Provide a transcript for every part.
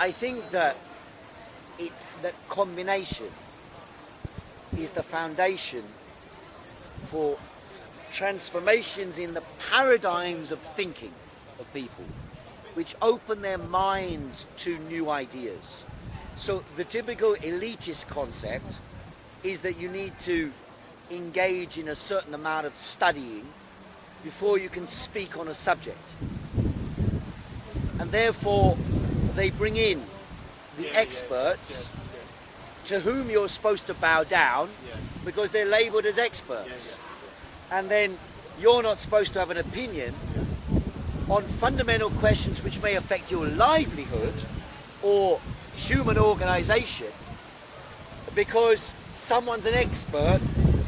I think that that combination is the foundation for transformations in the paradigms of thinking of people, which open their minds to new ideas. So the typical elitist concept is that you need to engage in a certain amount of studying before you can speak on a subject. And therefore they bring in the experts to whom you're supposed to bow down because they're labeled as experts. And then you're not supposed to have an opinion on fundamental questions which may affect your livelihood or human organization because someone's an expert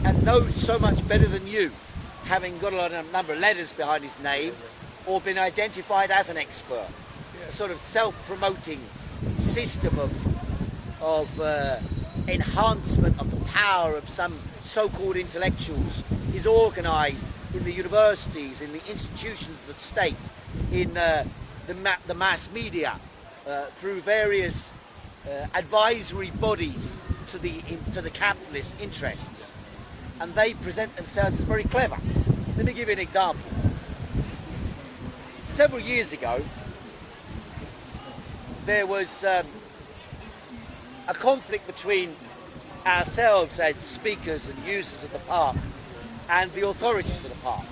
and knows so much better than you, having got a number of letters behind his name or been identified as an expert. A sort of self-promoting system of enhancement of the power of some so-called intellectuals is organized in the universities, in the institutions of the state, in the mass media, through various advisory bodies to the capitalist interests, and they present themselves as very clever. Let me give you an example. Several years ago, there was a conflict between ourselves as speakers and users of the park and the authorities of the park.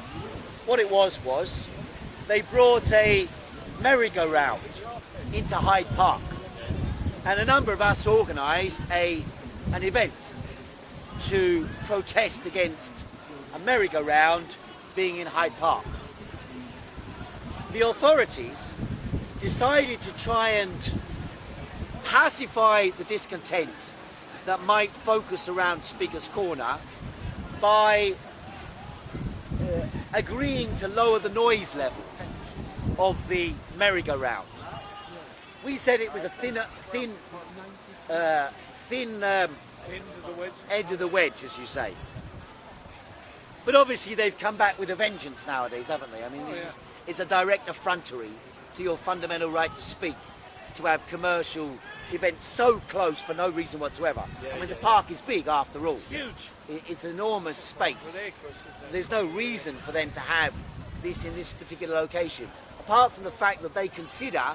What it was they brought a merry-go-round into Hyde Park, and a number of us organised an event to protest against a merry-go-round being in Hyde Park. The authorities decided to try and pacify the discontent that might focus around Speaker's Corner by agreeing to lower the noise level of the merry-go-round. We said it was a thin end of the wedge, as you say. But obviously they've come back with a vengeance nowadays, haven't they? I mean, it's a direct effrontery to your fundamental right to speak, to have commercial events so close for no reason whatsoever. I mean, the park is big after all. Huge. It's enormous space. Ridiculous, isn't it? There's no reason for them to have this in this particular location, apart from the fact that they consider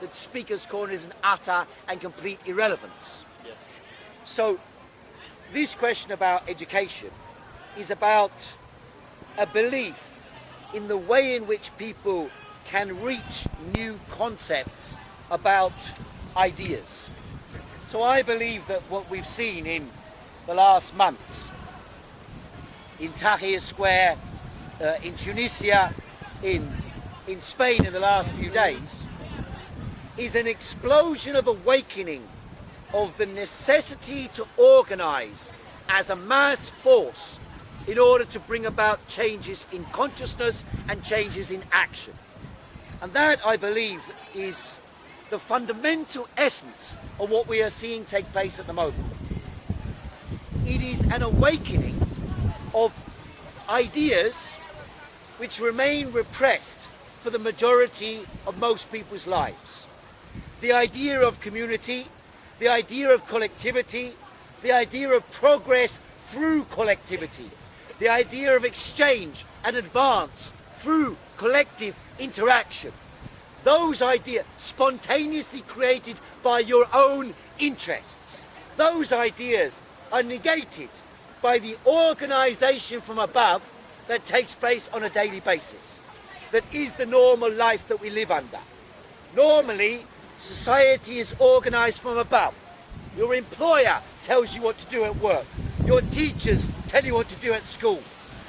that Speaker's Corner is an utter and complete irrelevance. Yes. So this question about education is about a belief in the way in which people can reach new concepts about ideas. So I believe that what we've seen in the last months in Tahrir Square, in Tunisia, in Spain in the last few days, is an explosion of awakening of the necessity to organize as a mass force in order to bring about changes in consciousness and changes in action. And that, I believe, is the fundamental essence of what we are seeing take place at the moment. It is an awakening of ideas which remain repressed for the majority of most people's lives. The idea of community, the idea of collectivity, the idea of progress through collectivity, the idea of exchange and advance through collective interaction. Those ideas spontaneously created by your own interests. Those ideas are negated by the organization from above that takes place on a daily basis. That is the normal life that we live under. Normally, society is organized from above. Your employer tells you what to do at work. Your teachers tell you what to do at school.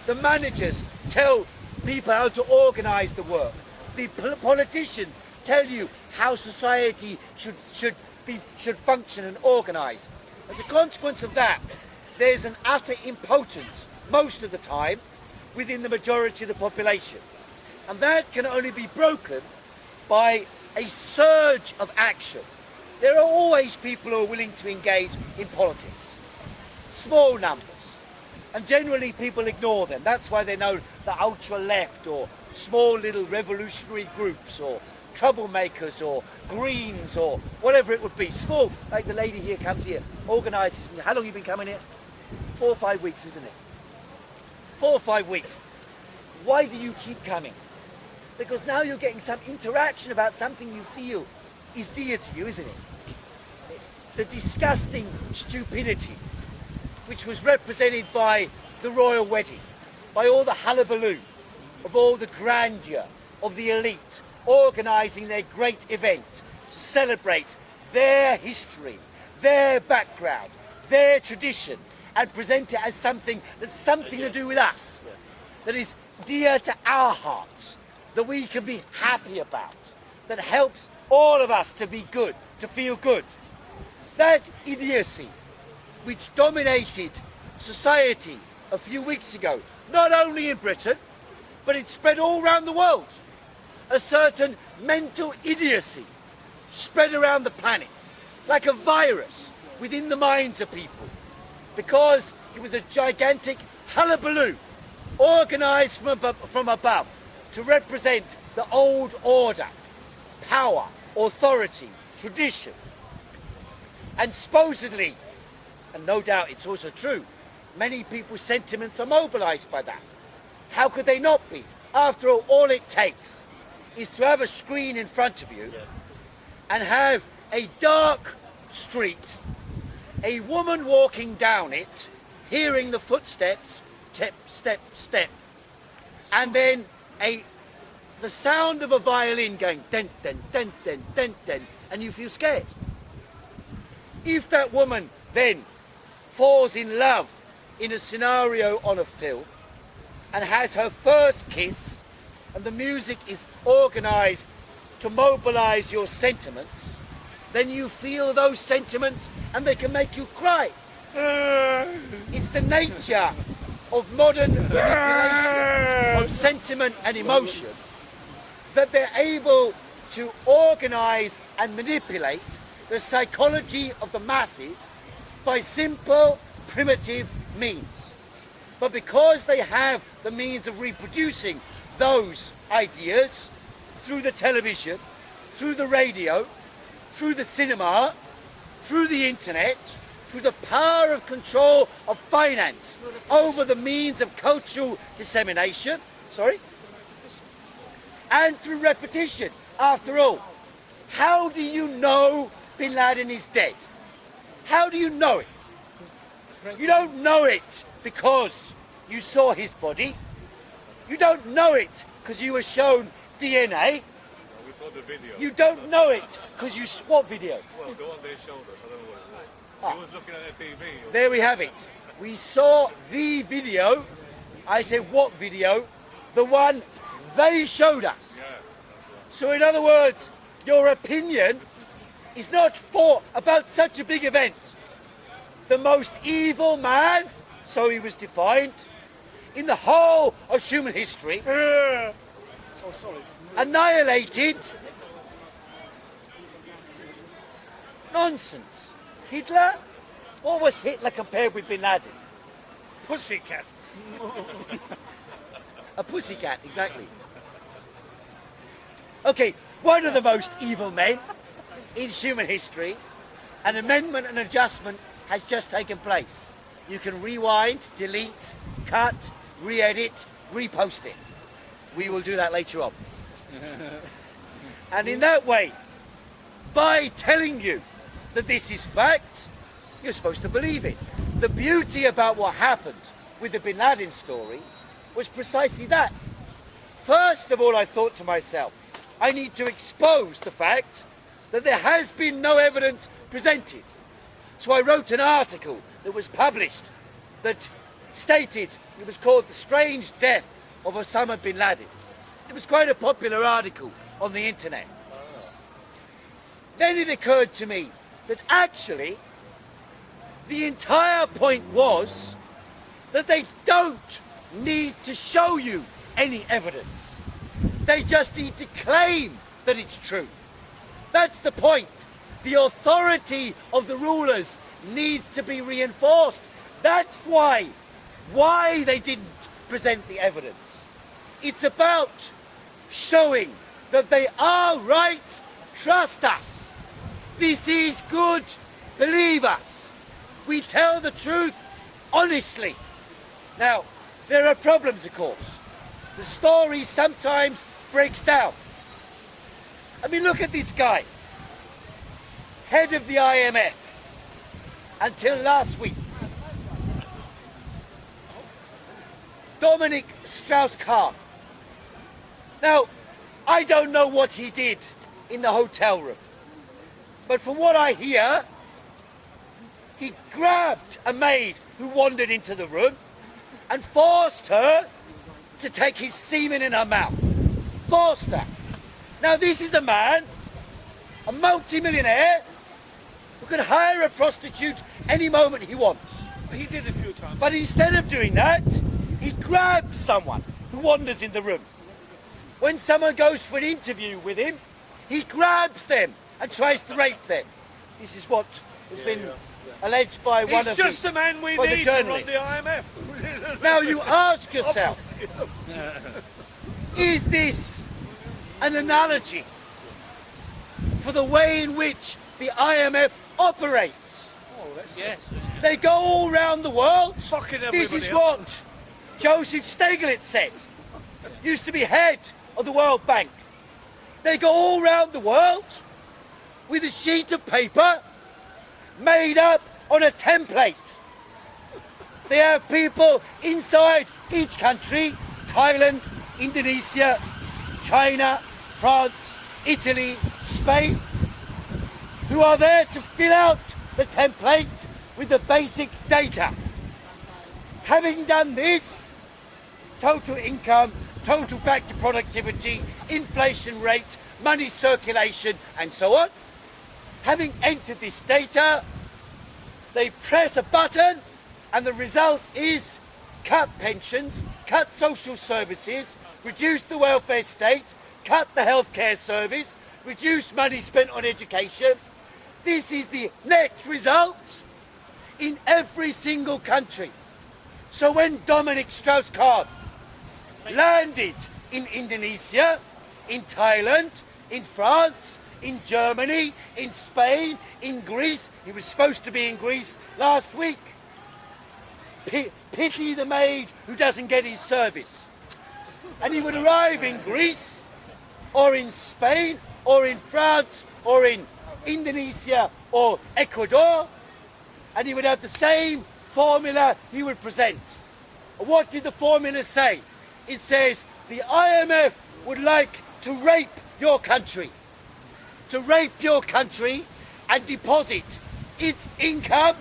The managers tell people how to organize the work. The politicians tell you how society should function and organize. As a consequence of that, there's an utter impotence, most of the time, within the majority of the population. And that can only be broken by a surge of action. There are always people who are willing to engage in politics. Small numbers. And generally people ignore them. That's why they're known the ultra-left or small little revolutionary groups or troublemakers or Greens or whatever it would be. Small, like the lady here comes here, organises. How long have you been coming here? 4 or 5 weeks, isn't it? 4 or 5 weeks. Why do you keep coming? Because now you're getting some interaction about something you feel is dear to you, isn't it? The disgusting stupidity which was represented by the royal wedding, by all the hullabaloo, of all the grandeur of the elite organising their great event to celebrate their history, their background, their tradition, and present it as something that's something to do with us, that is dear to our hearts, that we can be happy about, that helps all of us to be good, to feel good. That idiocy which dominated society a few weeks ago, not only in Britain, but it spread all around the world. A certain mental idiocy spread around the planet like a virus within the minds of people, because it was a gigantic hullabaloo organised from above to represent the old order, power, authority, tradition. And supposedly, and no doubt it's also true, many people's sentiments are mobilised by that. How could they not be? After all it takes is to have a screen in front of you and have a dark street, a woman walking down it, hearing the footsteps, step, step, step, and then the sound of a violin going dun, dun, dun, dun, dun, dun, and you feel scared. If that woman then falls in love in a scenario on a film and has her first kiss, and the music is organised to mobilise your sentiments, then you feel those sentiments and they can make you cry. It's the nature of modern manipulation of sentiment and emotion that they're able to organise and manipulate the psychology of the masses by simple, primitive means. But because they have the means of reproducing those ideas through the television, through the radio, through the cinema, through the internet, through the power of control of finance over the means of cultural dissemination, and through repetition. After all, how do you know Bin Laden is dead? How do you know it? You don't know it because you saw his body. You don't know it because you were shown DNA. We saw the video. You don't know it because you... What video? Well, the one they showed us. I don't know what it was. He was looking at the TV. There we have it. We saw the video. I said, what video? The one they showed us. Yeah. So in other words, your opinion is not for about such a big event. The most evil man, so he was defined, in the whole of human history, annihilated. Nonsense. Hitler? What was Hitler compared with Bin Laden? Pussycat. A pussycat, exactly. Okay, one of the most evil men in human history, an amendment and adjustment has just taken place. You can rewind, delete, cut, re-edit, repost it. We will do that later on. And in that way, by telling you that this is fact, you're supposed to believe it. The beauty about what happened with the Bin Laden story was precisely that. First of all, I thought to myself, I need to expose the fact that there has been no evidence presented. So I wrote an article that was published that stated, it was called The Strange Death of Osama Bin Laden. It was quite a popular article on the internet. Then it occurred to me that actually the entire point was that they don't need to show you any evidence. They just need to claim that it's true. That's the point. The authority of the rulers needs to be reinforced. That's why they didn't present the evidence. It's about showing that they are right. Trust us. This is good. Believe us. We tell the truth honestly. Now, there are problems, of course. The story sometimes breaks down. I mean, look at this guy. Head of the IMF until last week. Dominic Strauss-Kahn. Now, I don't know what he did in the hotel room, but from what I hear, he grabbed a maid who wandered into the room and forced her to take his semen in her mouth. Forced her. Now, this is a man, a multi-millionaire, who can hire a prostitute any moment he wants. He did a few times. But instead of doing that, he grabs someone who wanders in the room. When someone goes for an interview with him, he grabs them and tries to rape them. This is what has been alleged by one He's of just the, the man we by the need to run journalists. the IMF. Now you ask yourself, is this an analogy for the way in which the IMF operates? Yes. They go all around the world. Fucking This is everybody what Joseph Stiglitz said. Used to be head of the World Bank. They go all around the world with a sheet of paper made up on a template. They have people inside each country, Thailand, Indonesia, China, France, Italy, Spain, who are there to fill out the template with the basic data. Having done this, total income, total factor productivity, inflation rate, money circulation, and so on. Having entered this data, they press a button and the result is cut pensions, cut social services, reduce the welfare state, cut the healthcare service, reduce money spent on education. This is the net result in every single country. So when Dominic Strauss-Kahn landed in Indonesia, in Thailand, in France, in Germany, in Spain, in Greece, he was supposed to be in Greece last week. Pity the maid who doesn't get his service. And he would arrive in Greece, or in Spain, or in France, or in Indonesia, or Ecuador, and he would have the same formula he would present. What did the formula say? It says, the IMF would like to rape your country. To rape your country and deposit its income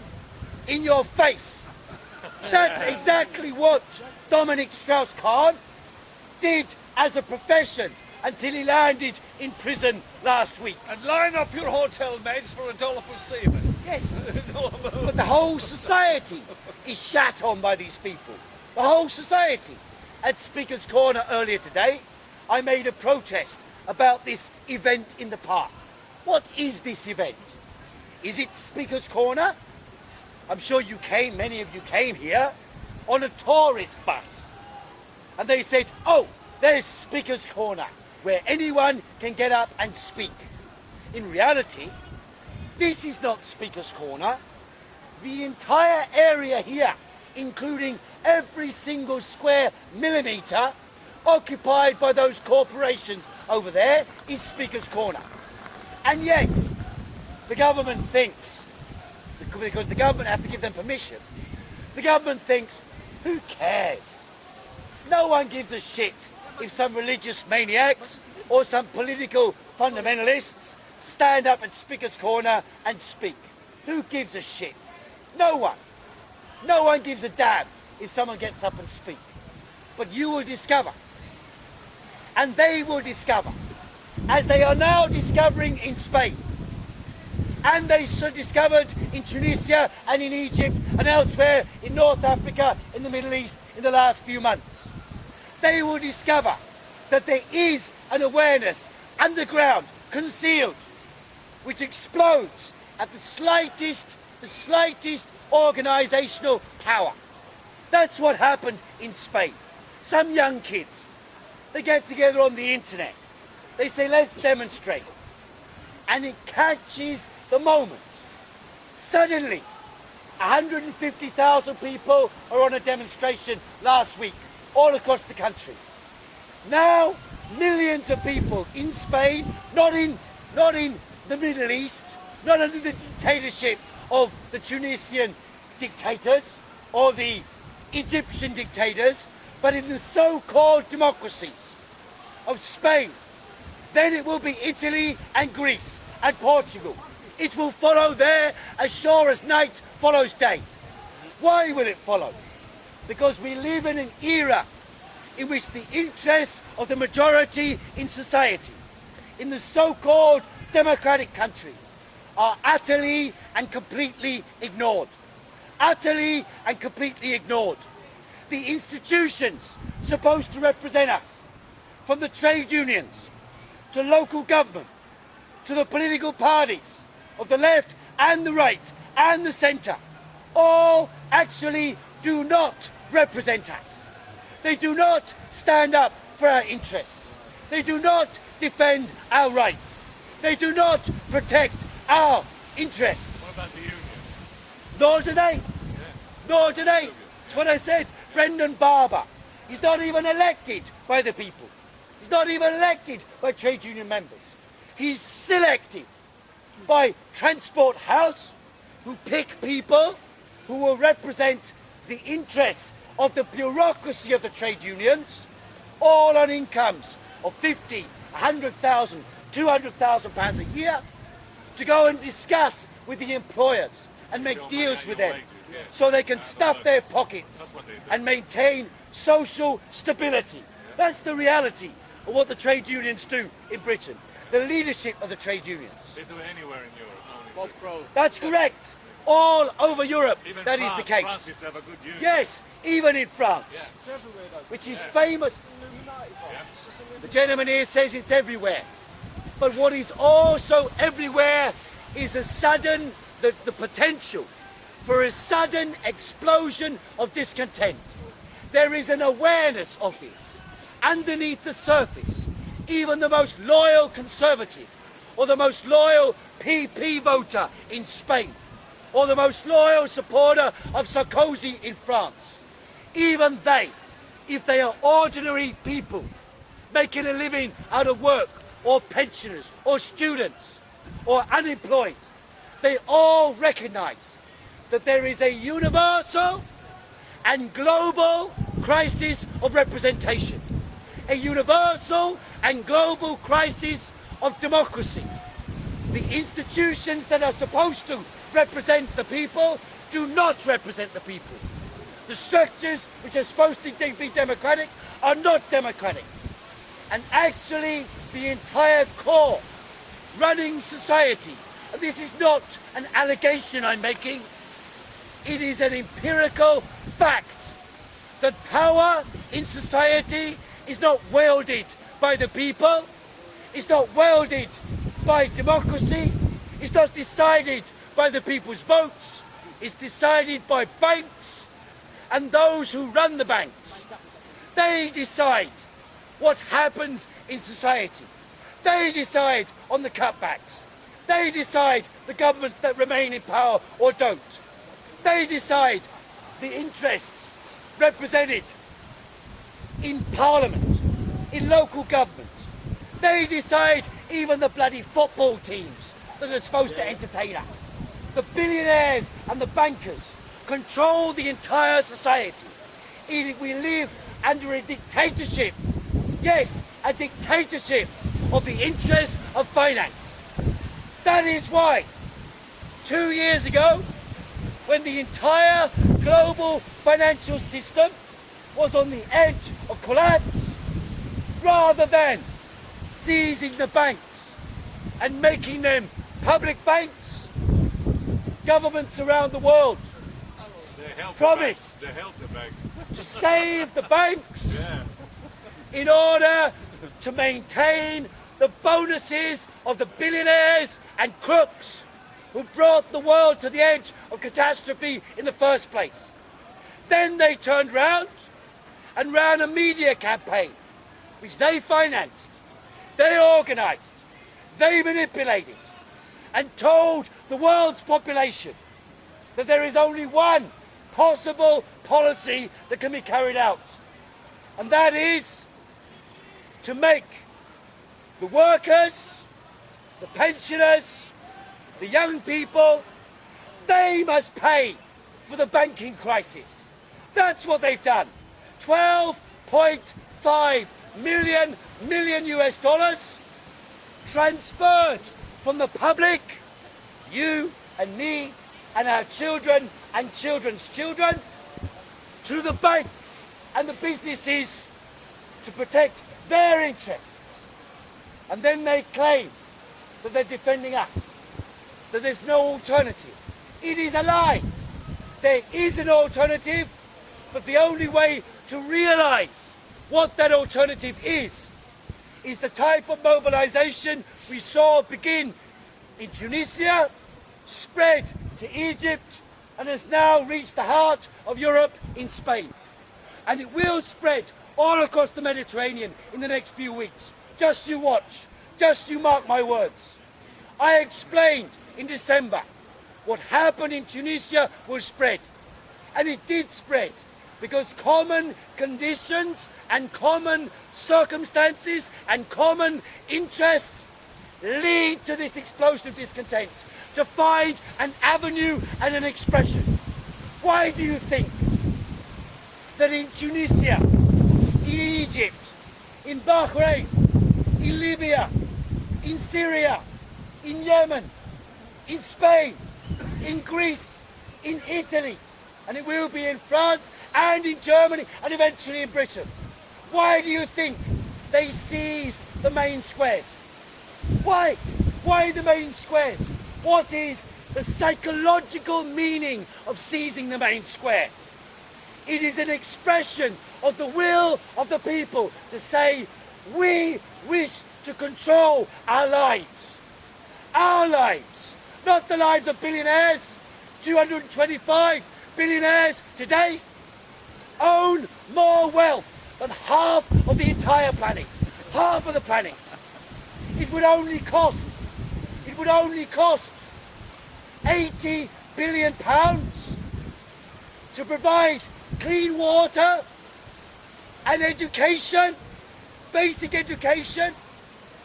in your face. That's exactly what Dominic Strauss-Kahn did as a profession until he landed in prison last week. And line up your hotel mates for $1 per seaman. Yes, but the whole society is shat on by these people. The whole society. At Speaker's Corner earlier today, I made a protest about this event in the park. What is this event? Is it Speaker's Corner? I'm sure you came, many of you came here on a tourist bus. And they said, oh, there's Speaker's Corner, where anyone can get up and speak. In reality, this is not Speaker's Corner. The entire area here, including every single square millimetre occupied by those corporations over there, is Speaker's Corner. And yet, the government thinks, because the government have to give them permission, the government thinks, who cares? No one gives a shit if some religious maniacs or some political fundamentalists stand up at Speaker's Corner and speak. Who gives a shit? No one. No one gives a damn if someone gets up and speaks. But you will discover, and they will discover, as they are now discovering in Spain, and they discovered in Tunisia and in Egypt and elsewhere in North Africa, in the Middle East in the last few months. They will discover that there is an awareness underground, concealed, which explodes at the slightest organisational power. That's what happened in Spain. Some young kids, they get together on the internet They say, let's demonstrate. And it catches the moment. Suddenly, 150,000 people are on a demonstration last week, all across the country. Now, millions of people in Spain, not in the Middle East, not under the dictatorship of the Tunisian dictators or the Egyptian dictators, but in the so-called democracies of Spain. Then it will be Italy and Greece and Portugal. It will follow there as sure as night follows day. Why will it follow? Because we live in an era in which the interests of the majority in society, in the so-called democratic countries, are utterly and completely ignored. Utterly and completely ignored. The institutions supposed to represent us, from the trade unions to local government to the political parties of the left and the right and the centre, all actually do not represent us. They do not stand up for our interests. They do not defend our rights. They do not protect our interests. What about the union? Nor do they. Nor do they. That's what I said. Brendan Barber. He's not even elected by the people. He's not even elected by trade union members. He's selected by Transport House, who pick people who will represent the interests of the bureaucracy of the trade unions, all on incomes of 50, 100,000, 200,000 pounds a year, to go and discuss with the employers and make deals with them so they can stuff their pockets and maintain social stability. That's the reality of what the trade unions do in Britain. The leadership of the trade unions. They do it anywhere in Europe, only in That's correct. All over Europe, Even that France, is the case. France used to have a good union. Yes, even in France, which is famous. The gentleman here says it's everywhere. But what is also everywhere is the potential for a sudden explosion of discontent. There is an awareness of this. Underneath the surface, even the most loyal conservative or the most loyal PP voter in Spain or the most loyal supporter of Sarkozy in France, even they, if they are ordinary people making a living out of work or pensioners or students or unemployed, they all recognise that there is a universal and global crisis of representation, a universal and global crisis of democracy. The institutions that are supposed to represent the people do not represent the people. The structures which are supposed to be democratic are not democratic. And actually the entire core running society, and this is not an allegation I'm making, it is an empirical fact that power in society is not wielded by the people, it's not wielded by democracy, it's not decided by the people's votes, it's decided by banks and those who run the banks. They decide what happens in society. They decide on the cutbacks. They decide the governments that remain in power or don't. They decide the interests represented in Parliament, in local government. They decide even the bloody football teams that are supposed to entertain us. The billionaires and the bankers control the entire society. We live under a dictatorship. Yes, a dictatorship of the interests of finance. That is why 2 years ago, when the entire global financial system was on the edge of collapse, rather than seizing the banks and making them public banks, governments around the world promised to save the banks in order to maintain the bonuses of the billionaires and crooks who brought the world to the edge of catastrophe in the first place. Then they turned round and ran a media campaign, which they financed, They organised, they manipulated, and told the world's population that there is only one possible policy that can be carried out, and that is to make the workers, the pensioners, the young people, they must pay for the banking crisis. That's what they've done. 12.5 million US dollars transferred from the public, you and me and our children and children's children, to the banks and the businesses to protect their interests. And then they claim that they're defending us, that there's no alternative. It is a lie. There is an alternative, but the only way to realise what that alternative is the type of mobilisation we saw begin in Tunisia, spread to Egypt, and has now reached the heart of Europe in Spain. And it will spread all across the Mediterranean in the next few weeks. Just you watch. Just you mark my words. I explained in December what happened in Tunisia will spread. And it did spread because common conditions and common circumstances and common interests lead to this explosion of discontent, to find an avenue and an expression. Why do you think that in Tunisia, in Egypt, in Bahrain, in Libya, in Syria, in Yemen, in Spain, in Greece, in Italy, and it will be in France and in Germany and eventually in Britain? Why do you think they seized the main squares? Why? Why the main squares? What is the psychological meaning of seizing the main square? It is an expression of the will of the people to say, we wish to control our lives. Our lives, not the lives of billionaires. 225 billionaires today own more wealth than half of the entire planet. Half of the planet. It would only cost 80 billion pounds to provide clean water and education, basic education,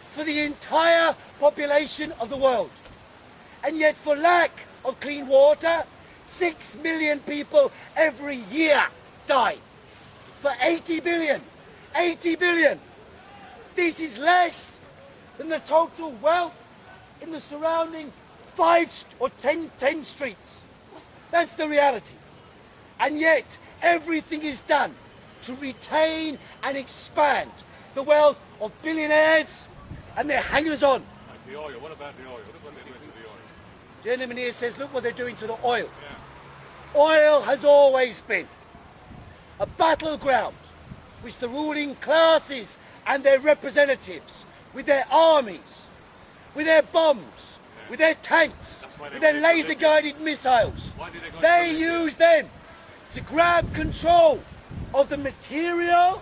for the entire population of the world. And yet for lack of clean water, 6 million people every year die. For 80 billion. 80 billion. This is less than the total wealth in the surrounding 5 or 10 streets. That's the reality. And yet everything is done to retain and expand the wealth of billionaires and their hangers-on. Like the oil. What about the oil? Look what they're doing to the oil. Gentleman here says, look what they're doing to the oil. Yeah. Oil has always been a battleground which the ruling classes and their representatives, with their armies, with their bombs, with their tanks, with their laser-guided missiles, they use them to grab control of the material,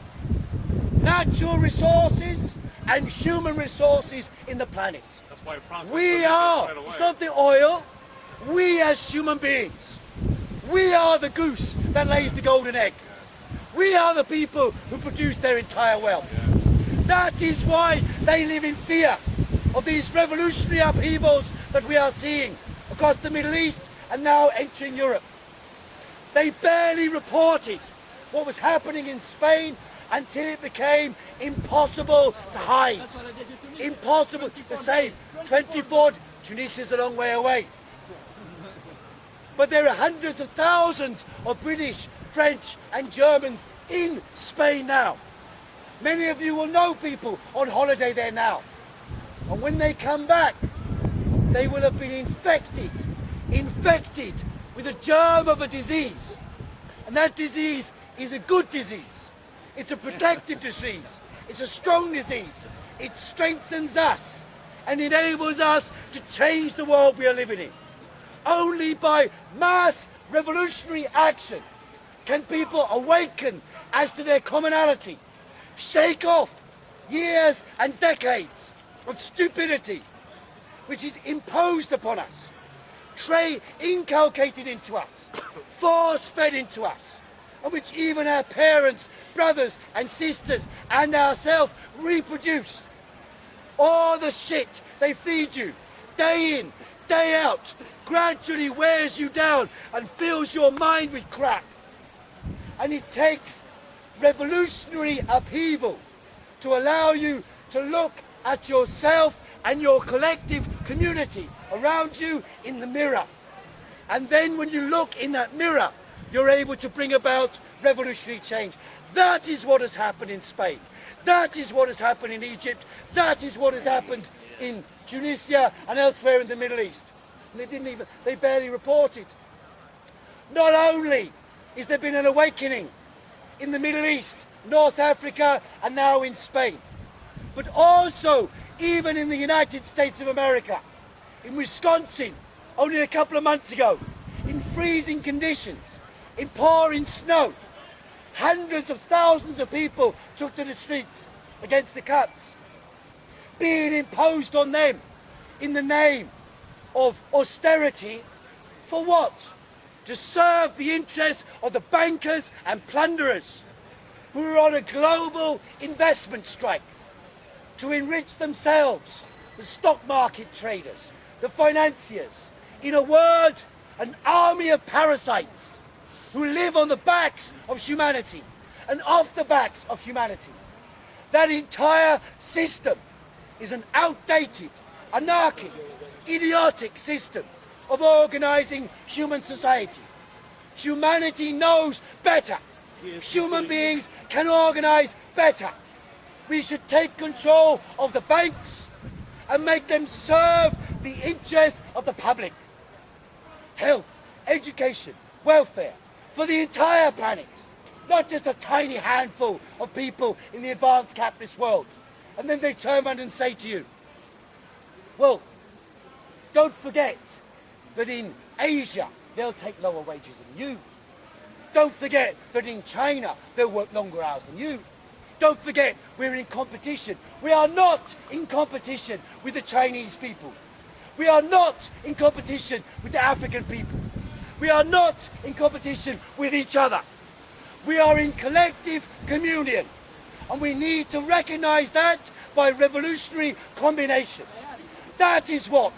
natural resources and human resources in the planet. That's why France We are, it's not the oil, we as human beings, we are the goose that lays the golden egg. We are the people who produce their entire wealth. That is why they live in fear of these revolutionary upheavals that we are seeing across the Middle East and now entering Europe. They barely reported what was happening in Spain until it became impossible to hide. Impossible to say. 24, Tunisia's a long way away. But there are hundreds of thousands of British, French and Germans in Spain now. Many of you will know people on holiday there now. And when they come back, they will have been infected with a germ of a disease. And that disease is a good disease. It's a protective disease. It's a strong disease. It strengthens us and enables us to change the world we are living in. Only by mass revolutionary action can people awaken as to their commonality, shake off years and decades of stupidity which is imposed upon us, inculcated into us, force-fed into us, and which even our parents, brothers and sisters and ourselves reproduce. All the shit they feed you, day in, day out, gradually wears you down and fills your mind with crap. And it takes revolutionary upheaval to allow you to look at yourself and your collective community around you in the mirror. And then when you look in that mirror, you're able to bring about revolutionary change. That is what has happened in Spain. That is what has happened in Egypt. That is what has happened in Tunisia and elsewhere in the Middle East. And they barely report it. Not only is there been an awakening in the Middle East, North Africa, and now in Spain, but also even in the United States of America, in Wisconsin, only a couple of months ago, in freezing conditions, in pouring snow, hundreds of thousands of people took to the streets against the cuts, being imposed on them in the name of austerity. For what? To serve the interests of the bankers and plunderers who are on a global investment strike, to enrich themselves, the stock market traders, the financiers, in a word, an army of parasites who live on the backs of humanity and off the backs of humanity. That entire system is an outdated, anarchic, idiotic system of organising human society. Humanity knows better. Human beings can organise better. We should take control of the banks and make them serve the interests of the public. Health, education, welfare for the entire planet, not just a tiny handful of people in the advanced capitalist world. And then they turn around and say to you, well, don't forget that in Asia they'll take lower wages than you. Don't forget that in China they'll work longer hours than you. Don't forget we're in competition. We are not in competition with the Chinese people. We are not in competition with the African people. We are not in competition with each other. We are in collective communion. And we need to recognise that by revolutionary combination. That is what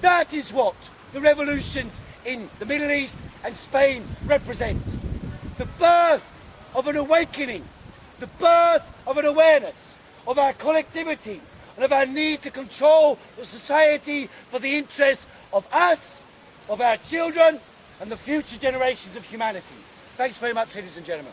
the revolutions in the Middle East and Spain represent. The birth of an awakening, the birth of an awareness of our collectivity and of our need to control the society for the interests of us, of our children, and the future generations of humanity. Thanks very much, ladies and gentlemen.